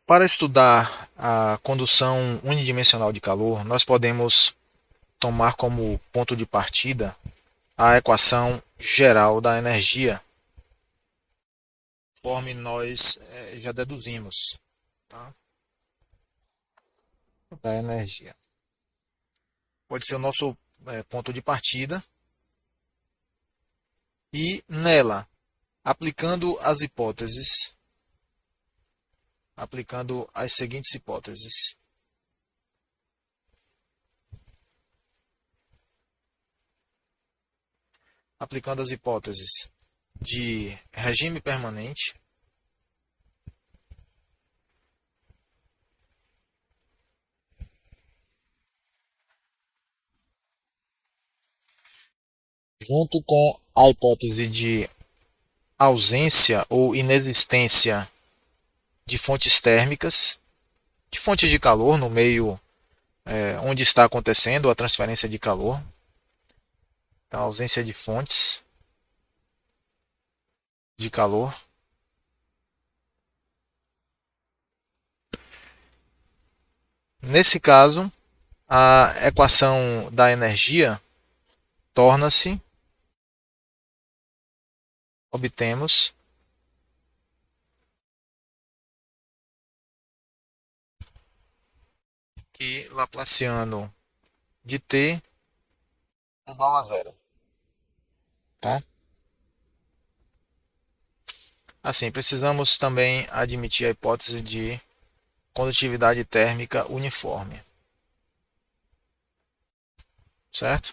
Para estudar a condução unidimensional de calor, nós podemos tomar como ponto de partida a equação geral da energia, conforme nós já deduzimos, tá? Da energia. Pode ser o nosso ponto de partida e nela, aplicando as hipóteses, aplicando as seguintes hipóteses. Aplicando as hipóteses de regime permanente, junto com a hipótese de ausência ou inexistência de fontes térmicas, de fontes de calor no meio onde está acontecendo a transferência de calor, então, ausência de fontes de calor. Nesse caso, a equação da energia torna-se, obtemos que Laplaciano de t igual a zero. Tá? Assim, precisamos também admitir a hipótese de condutividade térmica uniforme. Certo?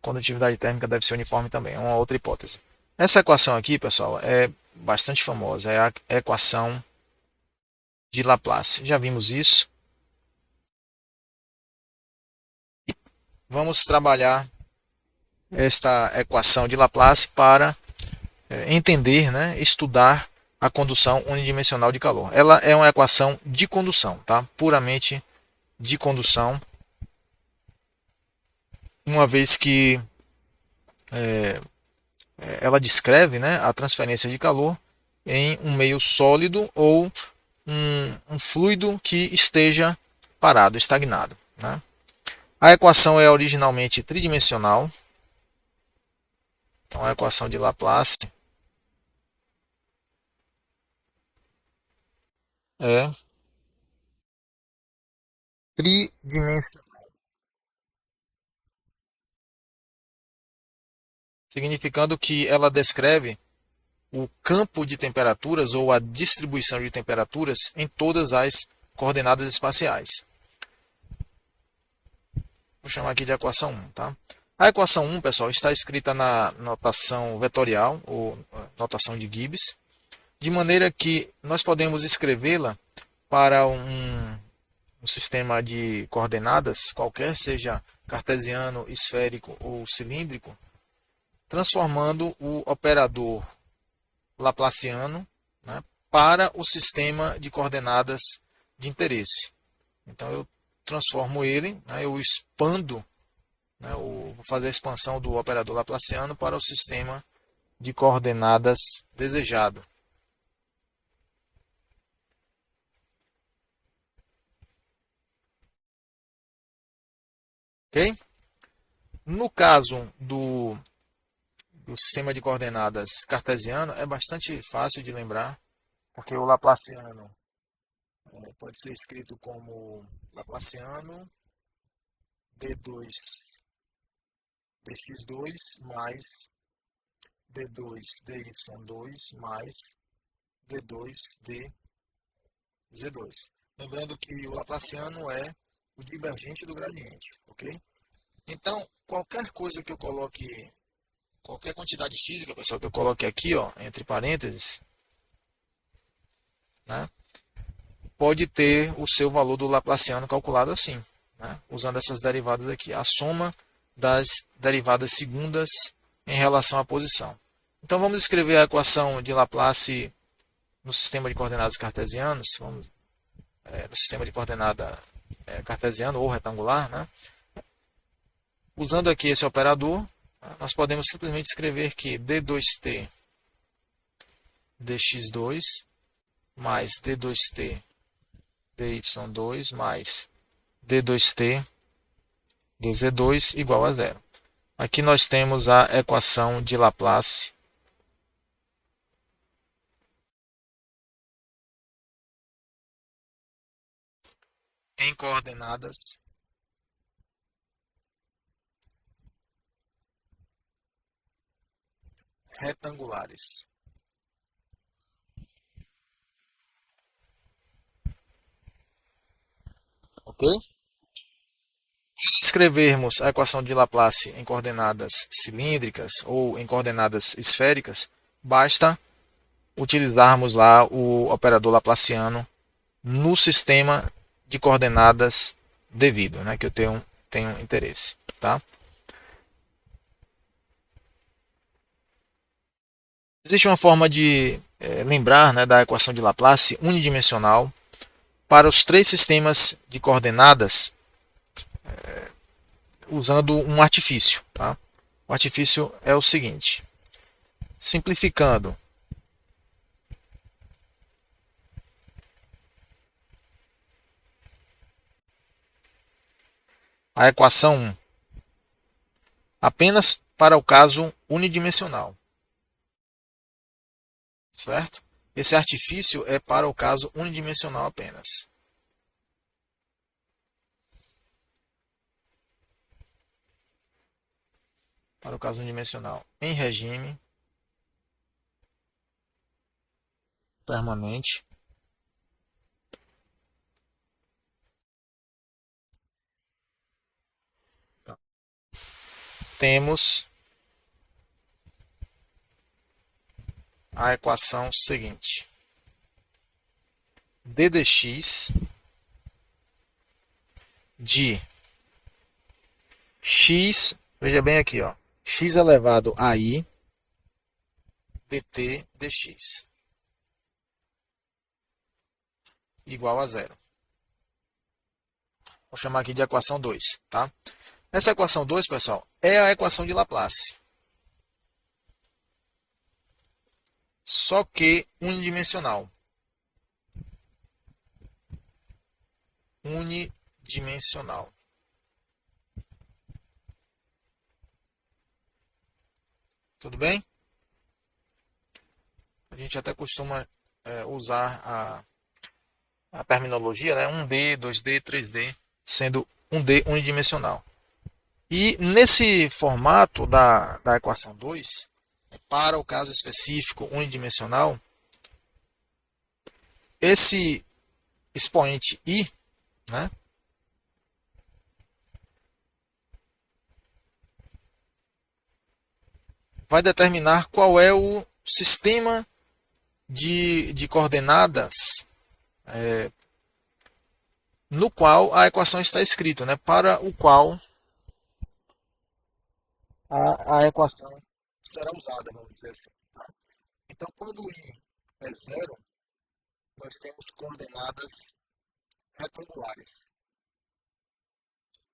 Condutividade térmica deve ser uniforme também, é uma outra hipótese. Essa equação aqui, pessoal, é bastante famosa, é a equação de Laplace. Já vimos isso. Vamos trabalhar esta equação de Laplace para entender, né, estudar a condução unidimensional de calor. Ela é uma equação de condução, tá? Puramente de condução, uma vez que ela descreve, né, a transferência de calor em um meio sólido ou um fluido que esteja parado, estagnado. Né? A equação é originalmente tridimensional. Então, a equação de Laplace é tridimensional, significando que ela descreve o campo de temperaturas ou a distribuição de temperaturas em todas as coordenadas espaciais. Vou chamar aqui de equação 1. Tá? A equação 1, pessoal, está escrita na notação vetorial, ou notação de Gibbs, de maneira que nós podemos escrevê-la para um sistema de coordenadas, qualquer seja cartesiano, esférico ou cilíndrico, transformando o operador laplaciano, né, para o sistema de coordenadas de interesse. Então eu transformo ele, né, eu expando, né, vou fazer a expansão do operador laplaciano para o sistema de coordenadas desejado. Ok? No caso do sistema de coordenadas cartesiano, é bastante fácil de lembrar, porque o laplaciano pode ser escrito como Laplaciano d2 dx2 mais d2 dy2 mais d2 dz2. Lembrando que o Laplaciano é o divergente do gradiente, ok? Então, qualquer coisa que eu coloque, qualquer quantidade física, pessoal, que eu coloque aqui, ó, entre parênteses, né, pode ter o seu valor do Laplaciano calculado assim, né, usando essas derivadas aqui. A soma das derivadas segundas em relação à posição. Então vamos escrever a equação de Laplace no sistema de coordenadas cartesianos, no sistema de coordenada cartesiano ou retangular, né? Usando aqui esse operador, nós podemos simplesmente escrever que d2t dx2 mais d2t dy2 mais d2t dz2 igual a zero. Aqui nós temos a equação de Laplace em coordenadas retangulares. Ok? Escrevermos a equação de Laplace em coordenadas cilíndricas ou em coordenadas esféricas, basta utilizarmos lá o operador laplaciano no sistema de coordenadas devido, né, que eu tenho interesse. Tá? Existe uma forma de lembrar, né, da equação de Laplace unidimensional para os três sistemas de coordenadas usando um artifício. Tá? O artifício é o seguinte: simplificando, a equação 1 apenas para o caso unidimensional. Certo? Esse artifício é para o caso unidimensional apenas. Para o caso unidimensional em regime permanente. Tá. Temos a equação seguinte: d dx de x, veja bem aqui, ó, x elevado a i dt dx igual a zero. Vou chamar aqui de equação 2. Tá? Essa equação 2, pessoal, é a equação de Laplace. Só que unidimensional. Unidimensional. Tudo bem? A gente até costuma usar a terminologia, né? 1D, 2D, 3D, sendo 1D unidimensional. E nesse formato da equação 2, para o caso específico unidimensional, esse expoente i, né, vai determinar qual é o sistema de coordenadas no qual a equação está escrita, né, para o qual a equação será usada, vamos dizer assim. Tá? Então, quando i é zero, nós temos coordenadas retangulares.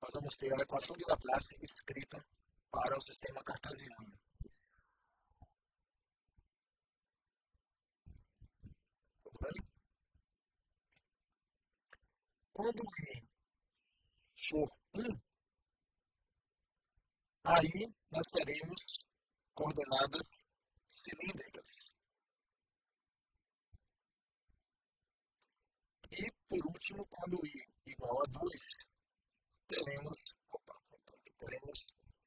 Nós vamos ter a equação de Laplace escrita para o sistema cartesiano. Tudo bem? Quando i for 1, aí nós teremos coordenadas cilíndricas. E, por último, quando i igual a 2, teremos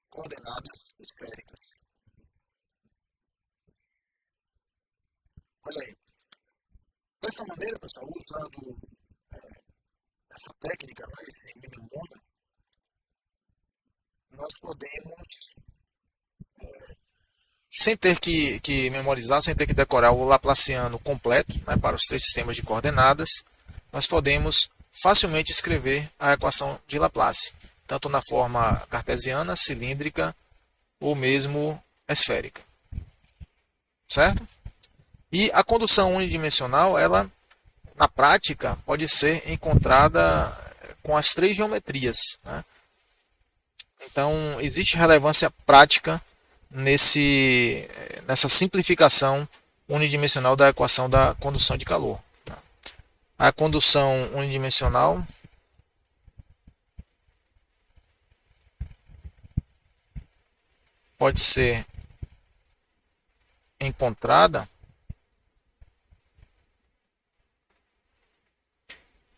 coordenadas esféricas. Olha aí. Dessa maneira, pessoal, usando essa técnica, né, esse mnemônio, nós podemos, sem ter que memorizar, sem ter que decorar o Laplaciano completo, né, para os três sistemas de coordenadas, nós podemos facilmente escrever a equação de Laplace, tanto na forma cartesiana, cilíndrica ou mesmo esférica. Certo? E a condução unidimensional, ela, na prática, pode ser encontrada com as três geometrias. Né? Então, existe relevância prática nessa simplificação unidimensional da equação da condução de calor. A condução unidimensional pode ser encontrada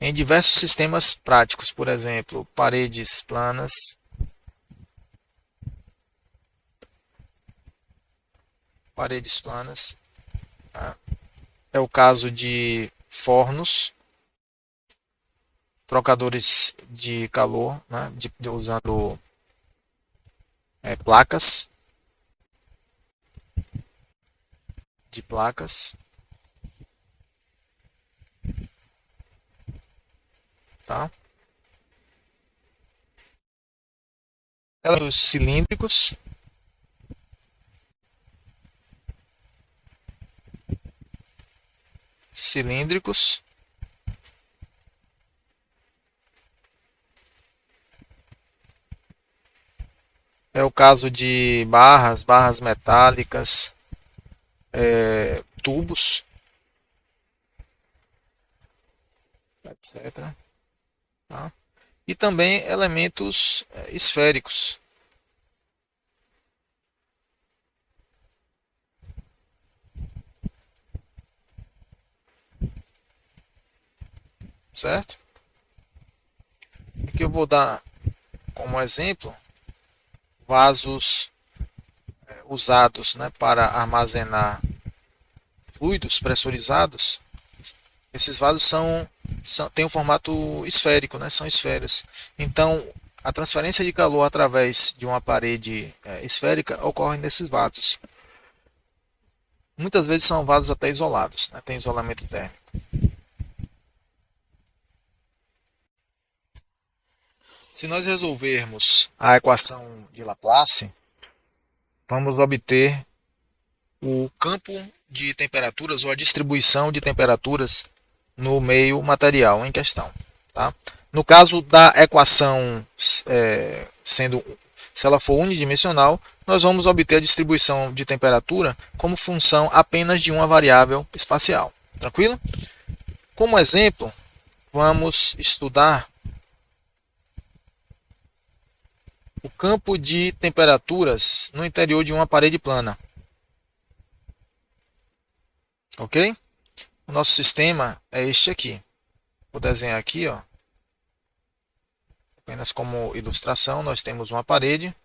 em diversos sistemas práticos, por exemplo, paredes planas, tá? É o caso de fornos, trocadores de calor, né? Usando placas, tá? Elementos cilíndricos, é o caso de barras metálicas, tubos, etc. Tá? E também elementos esféricos, certo? Aqui eu vou dar como exemplo vasos usados, né, para armazenar fluidos pressurizados. Esses vasos têm um formato esférico, né, são esferas. Então, a transferência de calor através de uma parede esférica ocorre nesses vasos. Muitas vezes são vasos até isolados, né, tem isolamento térmico. Se nós resolvermos a equação de Laplace, vamos obter o campo de temperaturas ou a distribuição de temperaturas no meio material em questão. Tá? No caso da equação, se ela for unidimensional, nós vamos obter a distribuição de temperatura como função apenas de uma variável espacial. Tranquilo? Como exemplo, vamos estudar o campo de temperaturas no interior de uma parede plana. Ok? O nosso sistema é este aqui. Vou desenhar aqui, ó. Apenas como ilustração, nós temos uma parede.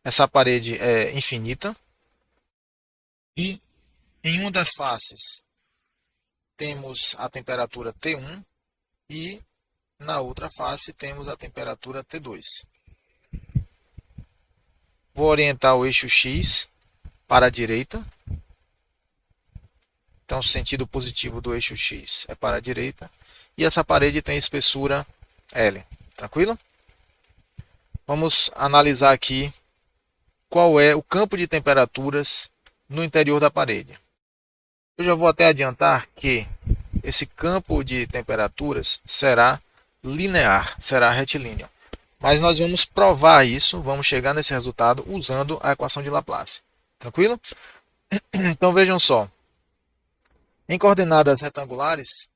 Essa parede é infinita. E em uma das faces temos a temperatura T1 e na outra face temos a temperatura T2. Vou orientar o eixo X para a direita. Então, o sentido positivo do eixo X é para a direita. E essa parede tem espessura L. Tranquilo? Vamos analisar aqui qual é o campo de temperaturas no interior da parede. Eu já vou até adiantar que esse campo de temperaturas será linear, será retilíneo. Mas nós vamos provar isso, vamos chegar nesse resultado usando a equação de Laplace. Tranquilo? Então vejam só. Em coordenadas retangulares,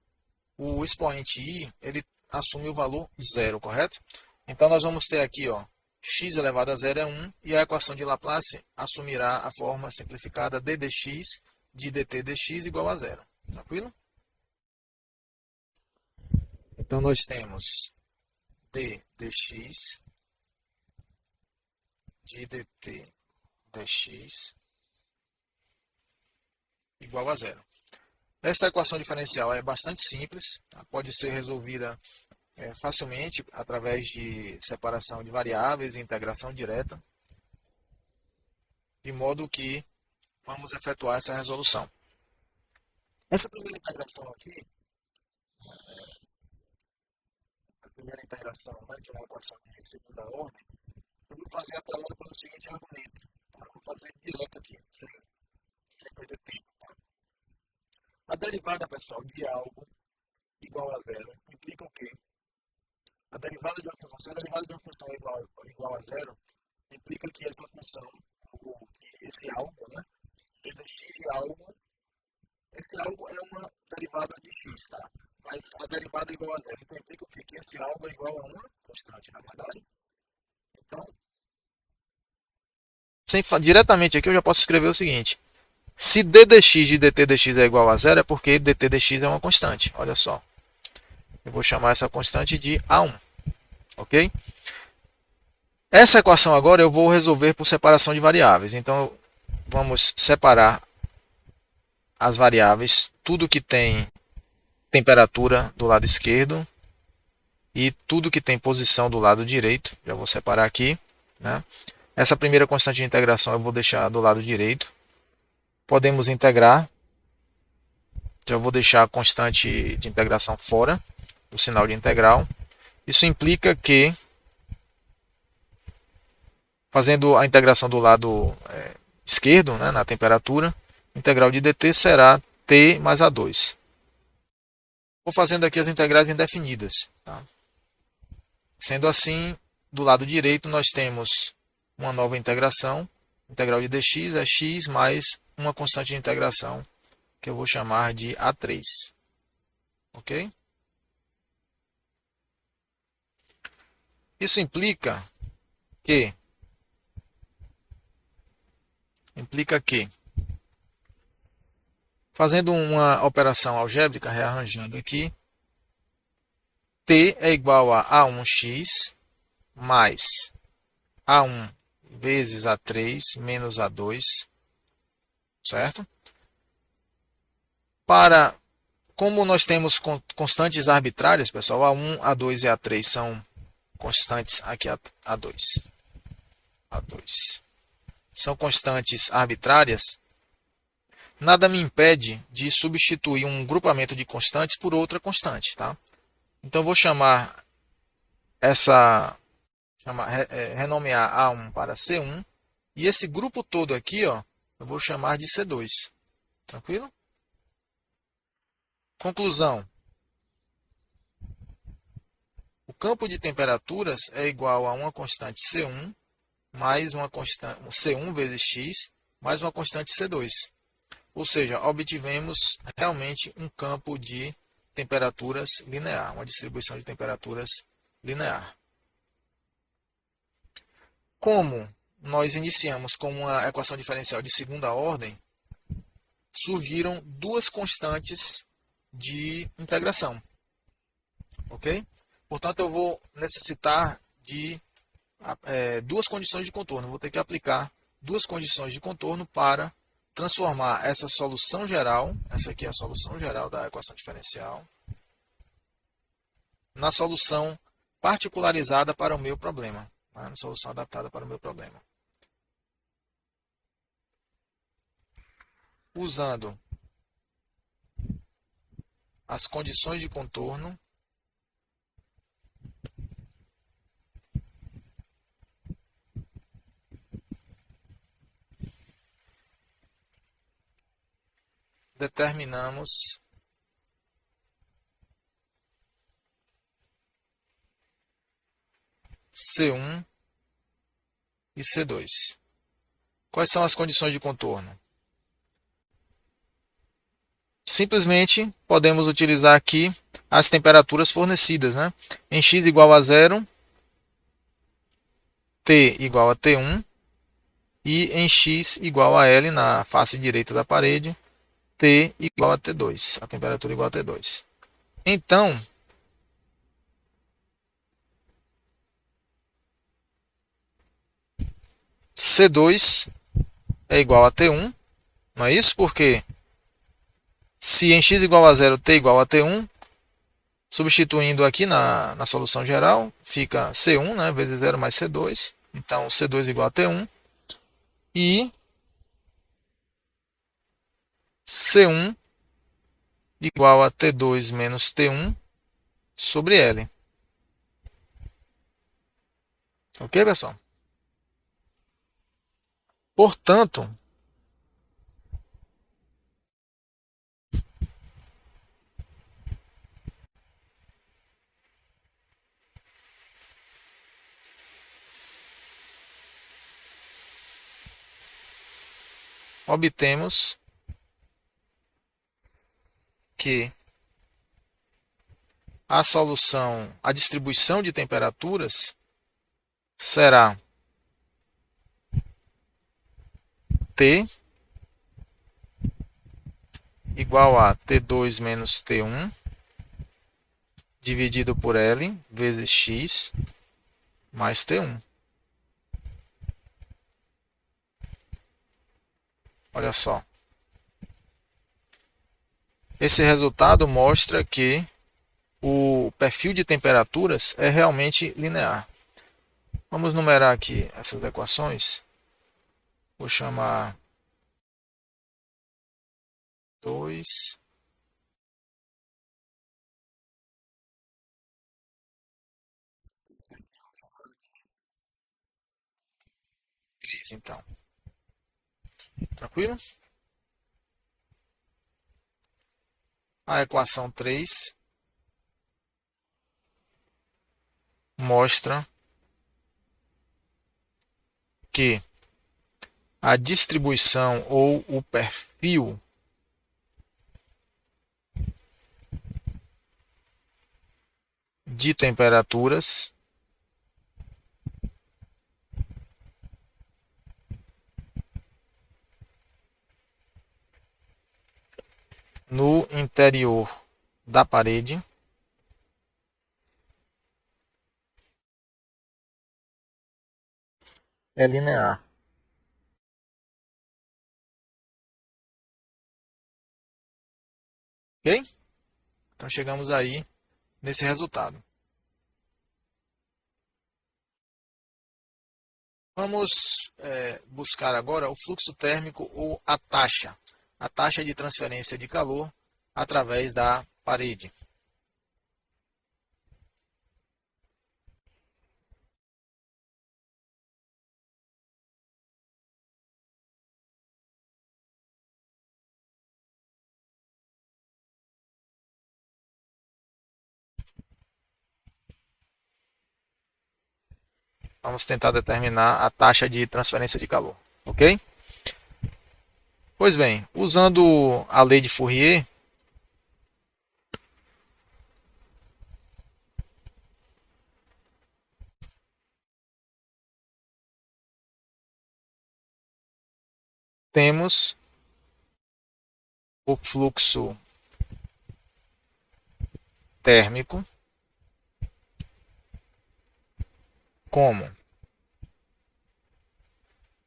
o expoente i ele assume o valor zero, correto? Então nós vamos ter aqui, ó, x elevado a zero é 1 e a equação de Laplace assumirá a forma simplificada d dx de dt dx igual a zero. Tranquilo? Então nós temos d dx de dt dx igual a zero. Esta equação diferencial é bastante simples, pode ser resolvida facilmente através de separação de variáveis e integração direta, de modo que vamos efetuar essa resolução. Essa primeira integração aqui, a primeira integração, né, que é uma equação de segunda ordem, eu vou fazer apelando pelo seguinte argumento. Eu vou fazer direto aqui, sem perder tempo. Tá? A derivada, pessoal, de algo igual a zero implica o quê? A derivada de uma função, se a derivada de uma função é igual a zero, implica que essa função, ou que esse algo, né, d de x de algo, esse algo é uma derivada de x, tá? mas a derivada é igual a zero. Então implica o quê? Que esse algo é igual a uma constante, na verdade. Então, diretamente aqui eu já posso escrever o seguinte. Se d dx de dt dx é igual a zero, é porque dt dx é uma constante. Olha só. Eu vou chamar essa constante de A1. Ok? Essa equação agora eu vou resolver por separação de variáveis. Então, vamos separar as variáveis, tudo que tem temperatura do lado esquerdo e tudo que tem posição do lado direito. Já vou separar aqui. Né? Essa primeira constante de integração eu vou deixar do lado direito. Podemos integrar. Já vou deixar a constante de integração fora do sinal de integral. Isso implica que, fazendo a integração do lado esquerdo, né, na temperatura, a integral de dt será t mais A2. Vou fazendo aqui as integrais indefinidas. Tá? Sendo assim, do lado direito nós temos uma nova integração. A integral de dx é x mais uma constante de integração, que eu vou chamar de A3. Ok? Isso implica que, fazendo uma operação algébrica, rearranjando aqui, t é igual a A1x mais A1 vezes A3 menos A2, certo? Como nós temos constantes arbitrárias, pessoal, A1, A2 e A3 são constantes, aqui A2. A2. São constantes arbitrárias, nada me impede de substituir um grupamento de constantes por outra constante. Tá? Então, vou renomear A1 para C1, e esse grupo todo aqui, ó, eu vou chamar de C2. Tranquilo? Conclusão. O campo de temperaturas é igual a uma constante C1 mais uma constante C1 vezes x mais uma constante C2. Ou seja, obtivemos realmente um campo de temperaturas linear, uma distribuição de temperaturas linear. Como nós iniciamos com uma equação diferencial de segunda ordem, surgiram duas constantes de integração. Ok? Portanto, eu vou necessitar de duas condições de contorno. Vou ter que aplicar duas condições de contorno para transformar essa solução geral, essa aqui é a solução geral da equação diferencial, na solução particularizada para o meu problema, na solução adaptada para o meu problema. Usando as condições de contorno determinamos C1 e C2. Quais são as condições de contorno? Simplesmente podemos utilizar aqui as temperaturas fornecidas. Né? Em x igual a 0, T igual a T1, e em x igual a L na face direita da parede, T igual a T2, a temperatura igual a T2. Então, C2 é igual a T1, não é isso? Porque se em x igual a 0, T igual a T1, substituindo aqui na solução geral, fica C1, né, vezes 0 mais C2. Então, C2 igual a T1. E C1 igual a T2 menos T1 sobre L. Ok, pessoal? Portanto, obtemos que a solução, a distribuição de temperaturas será T igual a T2 menos T1 dividido por L vezes X mais T1. Olha só. Esse resultado mostra que o perfil de temperaturas é realmente linear. Vamos numerar aqui essas equações. Vou chamar 2. Então. Tranquilo? A equação 3 mostra que a distribuição ou o perfil de temperaturas no interior da parede é linear. Ok? Então chegamos aí nesse resultado. Vamos buscar agora o fluxo térmico ou a taxa de transferência de calor através da parede. Vamos tentar determinar a taxa de transferência de calor, ok? Pois bem, usando a lei de Fourier, temos o fluxo térmico como?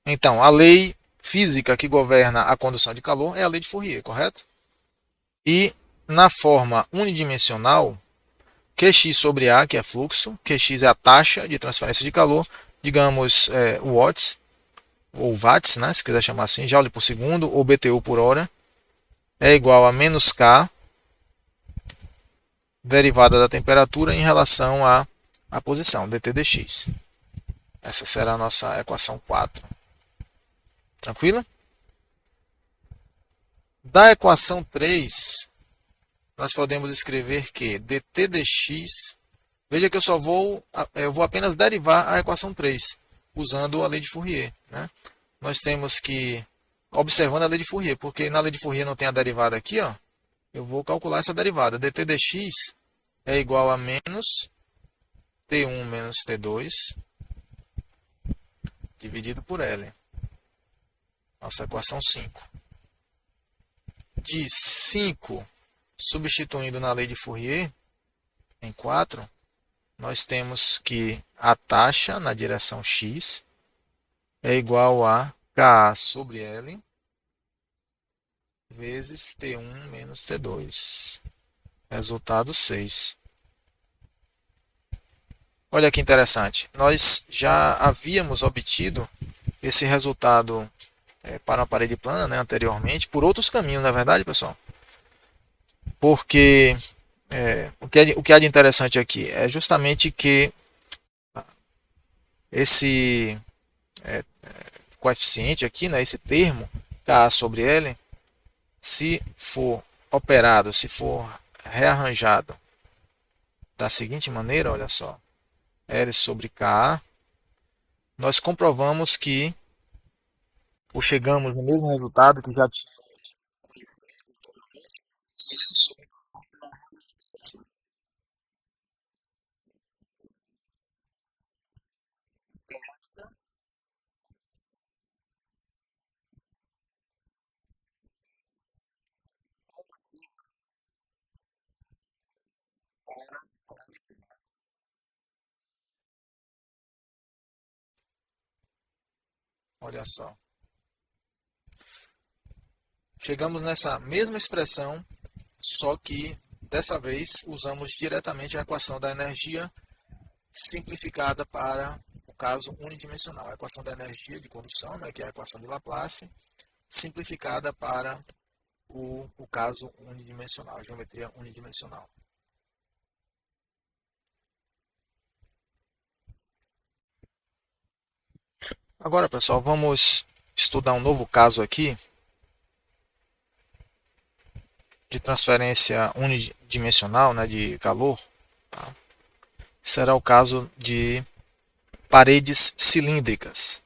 Então, a lei física que governa a condução de calor é a lei de Fourier, correto? E na forma unidimensional, Qx sobre A, que é fluxo, Qx é a taxa de transferência de calor, digamos watts, ou watts, né, se quiser chamar assim, joule por segundo, ou BTU por hora, é igual a menos K, derivada da temperatura em relação à posição, dt dx. Essa será a nossa equação 4. Tranquilo? Da equação 3, nós podemos escrever que dt dx. Veja que eu vou apenas derivar a equação 3, usando a lei de Fourier. Né? Nós temos que, observando a lei de Fourier, porque na lei de Fourier não tem a derivada aqui, ó, eu vou calcular essa derivada. dt dx é igual a menos T1 menos T2 dividido por L. Nossa equação 5. De 5, substituindo na lei de Fourier, em 4, nós temos que a taxa na direção x é igual a Ka sobre L vezes T1 menos T2. Resultado 6. Olha que interessante. Nós já havíamos obtido esse resultado para uma parede plana, né, anteriormente, por outros caminhos, na verdade, pessoal. Porque o que há de interessante aqui é justamente que esse coeficiente aqui, né, esse termo, K sobre L, se for operado, se for rearranjado da seguinte maneira, olha só, L sobre Ka, nós comprovamos que, ou chegamos no mesmo resultado que já tínhamos. Olha só. Chegamos nessa mesma expressão, só que dessa vez usamos diretamente a equação da energia simplificada para o caso unidimensional. A equação da energia de condução, né, que é a equação de Laplace, simplificada para o caso unidimensional, a geometria unidimensional. Agora, pessoal, vamos estudar um novo caso aqui de transferência unidimensional, né, de calor. Tá? Será o caso de paredes cilíndricas.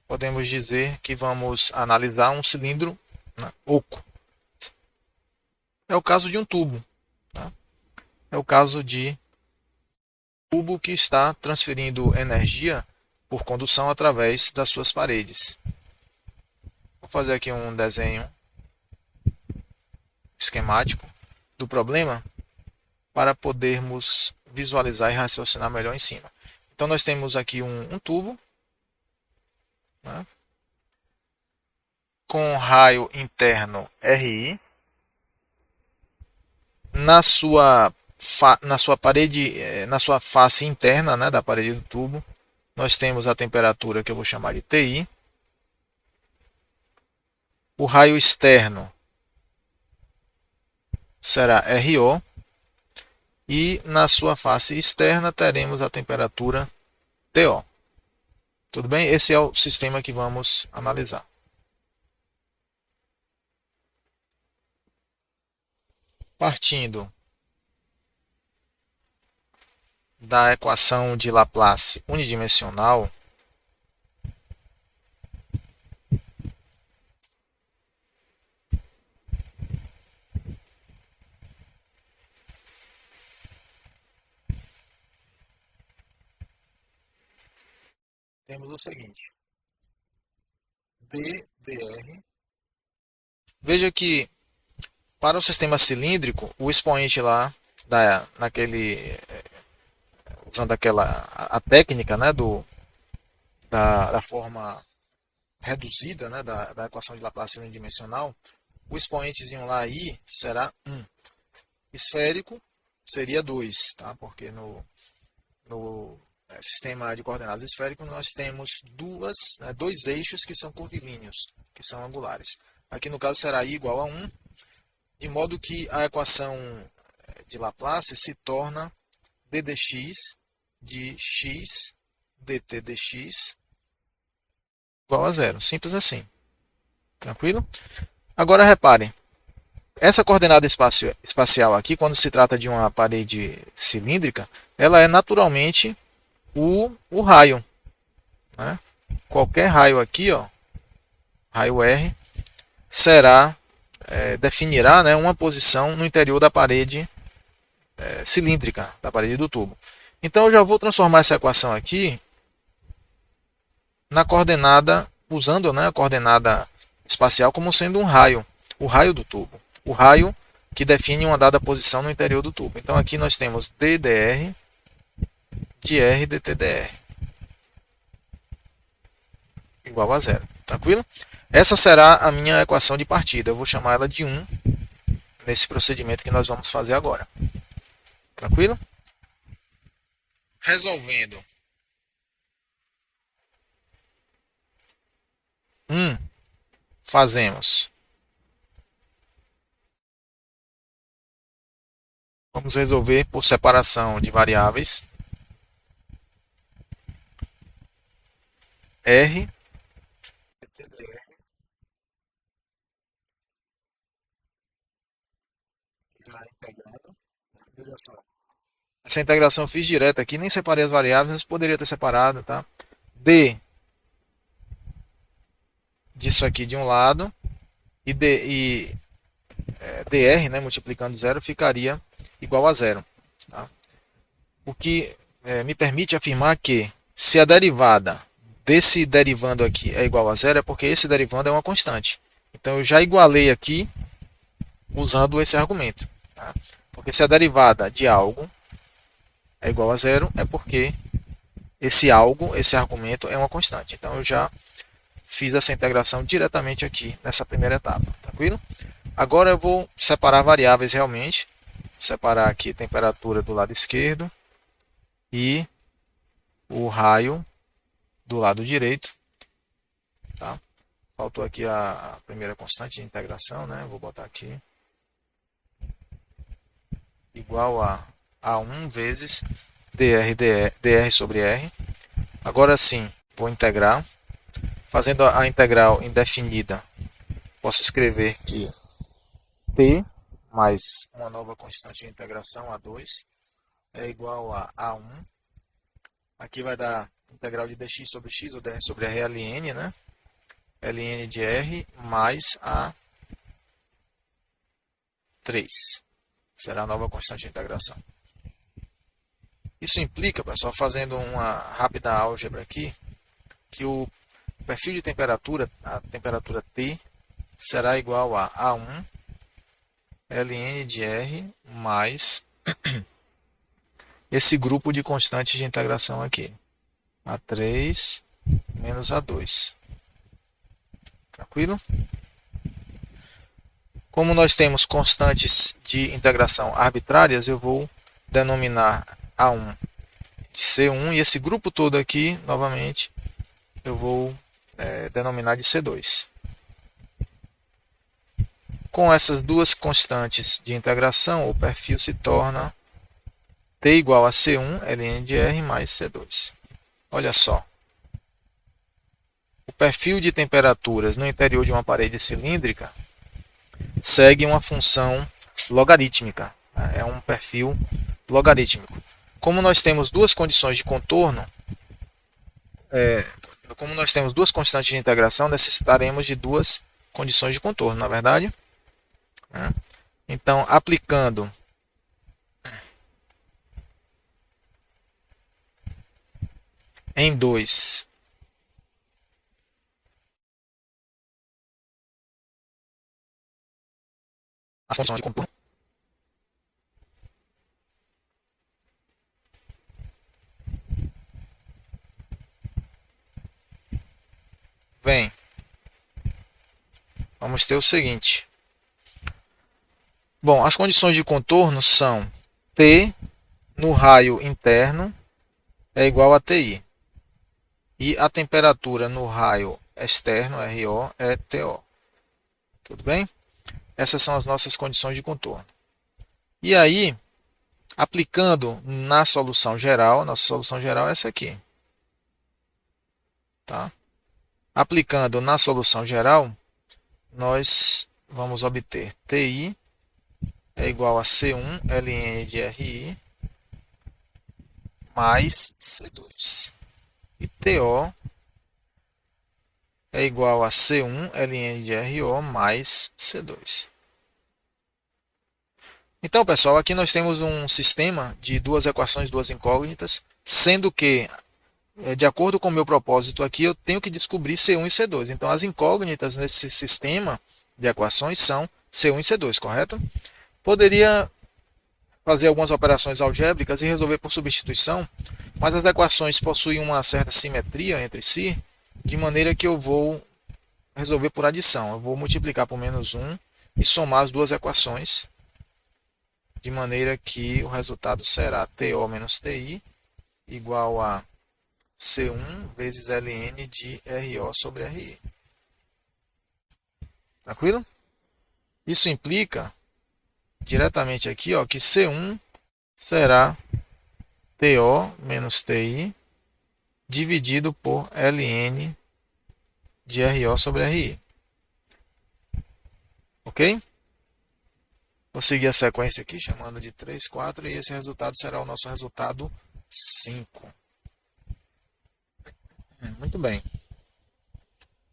Podemos dizer que vamos analisar um cilindro, né, oco. É o caso de um tubo. Tá? É o caso de um tubo que está transferindo energia por condução através das suas paredes. Vou fazer aqui um desenho esquemático do problema para podermos visualizar e raciocinar melhor em cima. Então nós temos aqui um tubo, né, com raio interno RI. Na sua parede, na sua face interna, né, da parede do tubo, nós temos a temperatura que eu vou chamar de TI. O raio externo será RO. E na sua face externa teremos a temperatura TO. Tudo bem? Esse é o sistema que vamos analisar. Partindo da equação de Laplace unidimensional, temos o seguinte: dr. Veja que para o sistema cilíndrico, o expoente lá usando a técnica, né, da forma reduzida, né, da equação de Laplace unidimensional, o expoentezinho lá I será 1. Esférico seria 2, tá? Porque no sistema de coordenadas esférico nós temos dois eixos que são curvilíneos, que são angulares. Aqui no caso será I igual a 1, de modo que a equação de Laplace se torna d dx de x dt dx igual a zero. Simples assim. Tranquilo? Agora reparem, essa coordenada espacial aqui, quando se trata de uma parede cilíndrica, ela é naturalmente o raio. Né? Qualquer raio aqui, ó, raio R, definirá, né, uma posição no interior da parede cilíndrica, da parede do tubo. Então eu já vou transformar essa equação aqui na coordenada, usando, né, a coordenada espacial como sendo um raio, o raio do tubo. O raio que define uma dada posição no interior do tubo. Então aqui nós temos ddr de r dtdr igual a zero. Tranquilo? Essa será a minha equação de partida. Eu vou chamar ela de 1 nesse procedimento que nós vamos fazer agora. Tranquilo? Resolvendo 1, fazemos. Vamos resolver por separação de variáveis. R essa integração eu fiz direto aqui, nem separei as variáveis, mas poderia ter separado, tá? D disso aqui de um lado e dr, né, multiplicando zero, ficaria igual a zero. Tá? O que me permite afirmar que se a derivada desse derivando aqui é igual a zero, é porque esse derivando é uma constante. Então eu já igualei aqui usando esse argumento. Tá? Porque se a derivada de algo é igual a zero, é porque esse algo, esse argumento é uma constante. Então eu já fiz essa integração diretamente aqui nessa primeira etapa. Tranquilo? Agora eu vou separar variáveis realmente. Separar aqui a temperatura do lado esquerdo e o raio do lado direito. Tá? Faltou aqui a primeira constante de integração, né? Vou botar aqui. Igual a A1 vezes dr sobre R. Agora sim, vou integrar. Fazendo a integral indefinida, posso escrever que t mais uma nova constante de integração, A2, é igual a A1. Aqui vai dar integral de dx sobre x, ou dr sobre r, ln, né? ln de r mais A3. Será a nova constante de integração. Isso implica, pessoal, fazendo uma rápida álgebra aqui, que o perfil de temperatura, a temperatura T, será igual a A1 ln de R mais esse grupo de constantes de integração aqui. A3 menos A2. Tranquilo? Como nós temos constantes de integração arbitrárias, eu vou denominar A1 de C1 e esse grupo todo aqui, novamente, eu vou denominar de C2. Com essas duas constantes de integração, o perfil se torna T igual a C1 ln de R mais C2. Olha só. O perfil de temperaturas no interior de uma parede cilíndrica segue uma função logarítmica. É um perfil logarítmico. Como nós temos duas condições de contorno, como nós temos duas constantes de integração, necessitaremos de duas condições de contorno, na verdade. Então, aplicando em 2 as condições de contorno, vamos ter o seguinte. Bom, as condições de contorno são T no raio interno é igual a TI. E a temperatura no raio externo, RO, é TO. Tudo bem? Essas são as nossas condições de contorno. E aí, aplicando na solução geral, nossa solução geral é essa aqui. Tá? Aplicando na solução geral, nós vamos obter TI é igual a C1 ln de RI mais C2. E TO é igual a C1 ln de RO mais C2. Então, pessoal, aqui nós temos um sistema de duas equações, duas incógnitas, sendo que, de acordo com o meu propósito aqui, eu tenho que descobrir C1 e C2. Então, as incógnitas nesse sistema de equações são C1 e C2, correto? Poderia fazer algumas operações algébricas e resolver por substituição, mas as equações possuem uma certa simetria entre si, de maneira que eu vou resolver por adição. Eu vou multiplicar por menos 1 e somar as duas equações, de maneira que o resultado será TO menos TI igual a C1 vezes ln de RO sobre RI. Tranquilo? Isso implica diretamente aqui, ó, que C1 será TO menos TI dividido por ln de RO sobre RI. Ok? Vou seguir a sequência aqui, chamando de 3, 4, e esse resultado será o nosso resultado 5. Muito bem.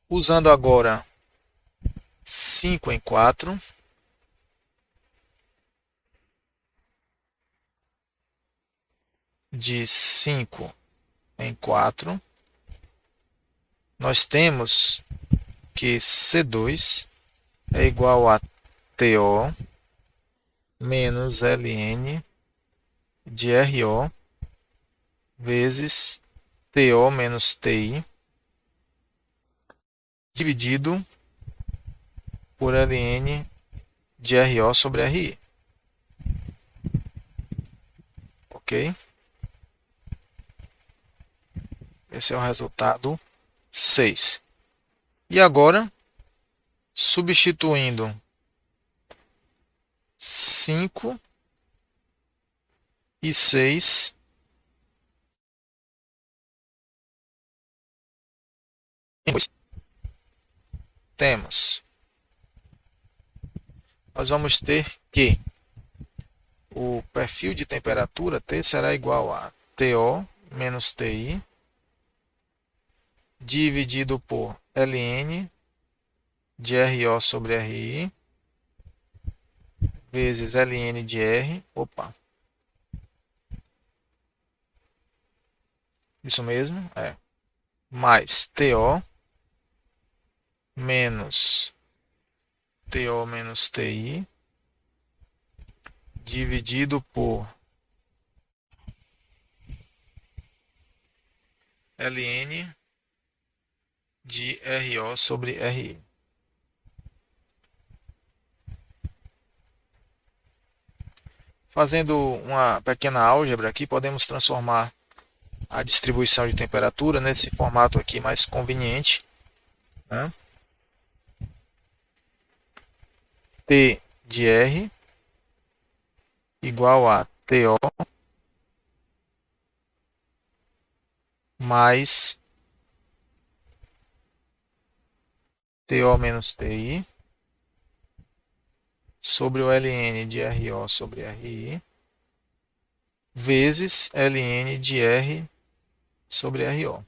Usando agora 5 em 4, de 5 em 4, nós temos que C2 é igual a TO menos ln de RO vezes TO menos TI dividido por ln de RO sobre RI. Ok? Esse é o resultado 6. E agora, substituindo 5 e 6 temos, nós vamos ter que o perfil de temperatura T será igual a TO menos TI dividido por ln de RO sobre RI vezes ln de R, isso mesmo, mais TO menos TI dividido por ln de RO sobre RI. Fazendo uma pequena álgebra aqui, podemos transformar a distribuição de temperatura nesse formato aqui mais conveniente, né? T de R igual a TO mais TO menos TI sobre o ln de RO sobre RI vezes ln de R sobre RO.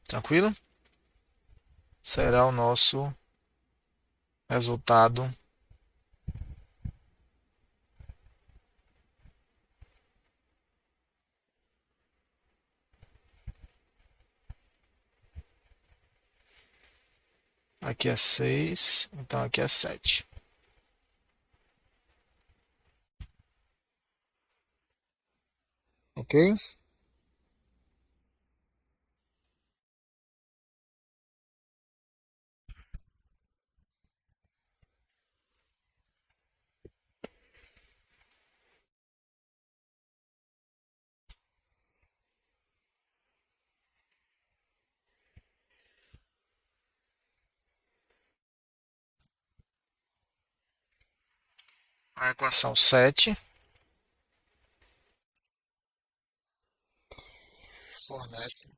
Tranquilo? Será o nosso resultado aqui é 6, então aqui é 7. Ok? A equação 7 fornece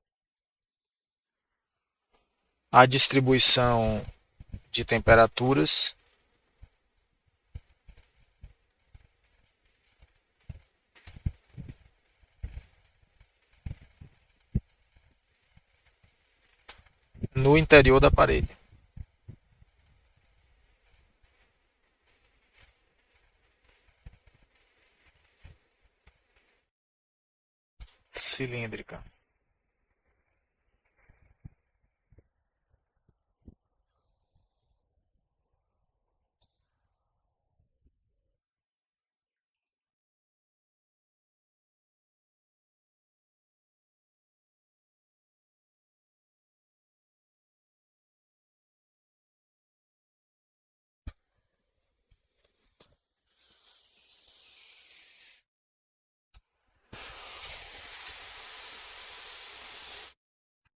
a distribuição de temperaturas no interior da parede cilíndrica.